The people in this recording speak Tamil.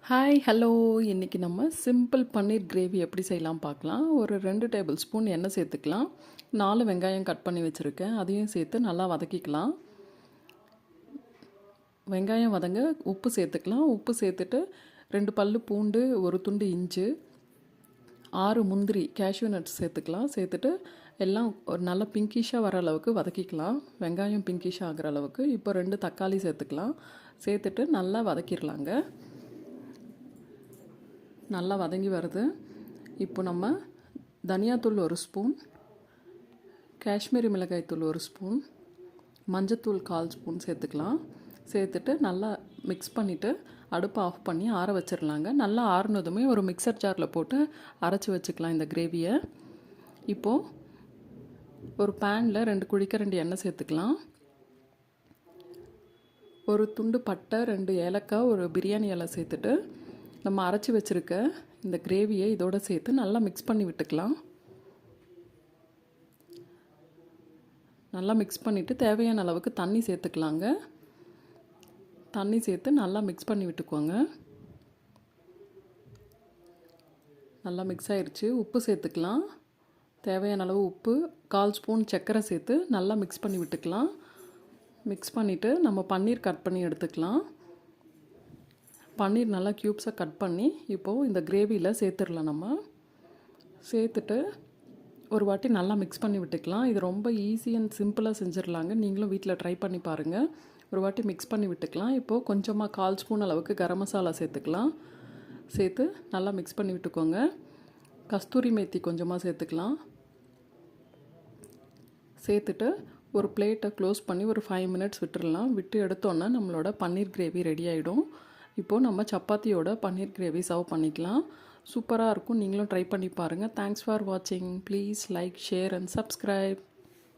ஹாய் ஹலோ இன்றைக்கி நம்ம சிம்பிள் பன்னீர் கிரேவி எப்படி செய்யலாம் பார்க்கலாம். ஒரு 2 டேபிள் ஸ்பூன் எண்ணெய் சேர்த்துக்கலாம். 4 வெங்காயம் கட் பண்ணி வச்சுருக்கேன், அதையும் சேர்த்து நல்லா வதக்கிக்கலாம். வெங்காயம் வதங்க உப்பு சேர்த்துக்கலாம். உப்பு சேர்த்துட்டு 2 பல்லு பூண்டு, ஒரு துண்டு இஞ்சி, 6 முந்திரி கேஷ்யூ நட்ஸ் சேர்த்துக்கலாம். சேர்த்துட்டு எல்லாம் ஒரு நல்ல பிங்கிஷாக வர அளவுக்கு வதக்கிக்கலாம். வெங்காயம் பிங்கிஷாக ஆகிற அளவுக்கு. இப்போ 2 தக்காளி சேர்த்துக்கலாம். சேர்த்துட்டு நல்லா வதக்கிடலாங்க. நல்லா வதங்கி வருது. இப்போ நம்ம தனியாத்தூள் 1 ஸ்பூன், காஷ்மீரி மிளகாய் தூள் 1 ஸ்பூன், மஞ்சத்தூள் 1/4 ஸ்பூன் சேர்த்துக்கலாம். சேர்த்துட்டு நல்லா மிக்ஸ் பண்ணிவிட்டு அடுப்பை ஆஃப் பண்ணி ஆற வச்சிடலாங்க. நல்லா ஆறுனதுமே ஒரு மிக்சர் ஜாரில் போட்டு அரைச்சி வச்சுக்கலாம் இந்த கிரேவியை. இப்போது ஒரு பேனில் 2 குழிக்கரண்டி எண்ணெய் சேர்த்துக்கலாம். ஒரு துண்டு பட்டை, 2 ஏலக்காய், ஒரு பிரியாணி இலை சேர்த்துட்டு நம்ம அரைச்சி வச்சுருக்க இந்த கிரேவியை இதோடு சேர்த்து நல்லா மிக்ஸ் பண்ணி விட்டுக்கலாம். நல்லா மிக்ஸ் பண்ணிவிட்டு தேவையான அளவுக்கு தண்ணி சேர்த்துக்கலாங்க. தண்ணி சேர்த்து நல்லா மிக்ஸ் பண்ணி விட்டுக்கோங்க. நல்லா மிக்ஸ் ஆகிடுச்சு. உப்பு சேர்த்துக்கலாம். தேவையான அளவு உப்பு, 1/4 ஸ்பூன் சர்க்கரை சேர்த்து நல்லா மிக்ஸ் பண்ணி விட்டுக்கலாம். மிக்ஸ் பண்ணிவிட்டு நம்ம பன்னீர் கட் பண்ணி எடுத்துக்கலாம். பன்னீர் நல்லா க்யூப்ஸாக கட் பண்ணி இப்போது இந்த கிரேவியில் சேர்த்துடலாம். நம்ம சேர்த்துட்டு ஒரு வாட்டி நல்லா மிக்ஸ் பண்ணி விட்டுக்கலாம். இது ரொம்ப ஈஸி அண்ட் சிம்பிளாக செஞ்சிடலாங்க. நீங்களும் வீட்டில் ட்ரை பண்ணி பாருங்கள். ஒரு வாட்டி மிக்ஸ் பண்ணி விட்டுக்கலாம். இப்போது கொஞ்சமாக 1/4 ஸ்பூன் அளவுக்கு கரம் மசாலா சேர்த்துக்கலாம். சேர்த்து நல்லா மிக்ஸ் பண்ணி விட்டுக்கோங்க. கஸ்தூரி மேத்தி கொஞ்சமாக சேர்த்துக்கலாம். சேர்த்துட்டு ஒரு பிளேட்டை க்ளோஸ் பண்ணி ஒரு 5 மினிட்ஸ் விட்டுடலாம். விட்டு எடுத்தோன்னா நம்மளோட பன்னீர் கிரேவி ரெடி ஆகிடும். இப்போது நம்ம சப்பாத்தியோட பன்னீர் கிரேவி சர்வ் பண்ணிக்கலாம். சூப்பராக இருக்கும். நீங்களும் ட்ரை பண்ணி பாருங்கள். தேங்க்ஸ் ஃபார் வாட்சிங். Please like, share and subscribe.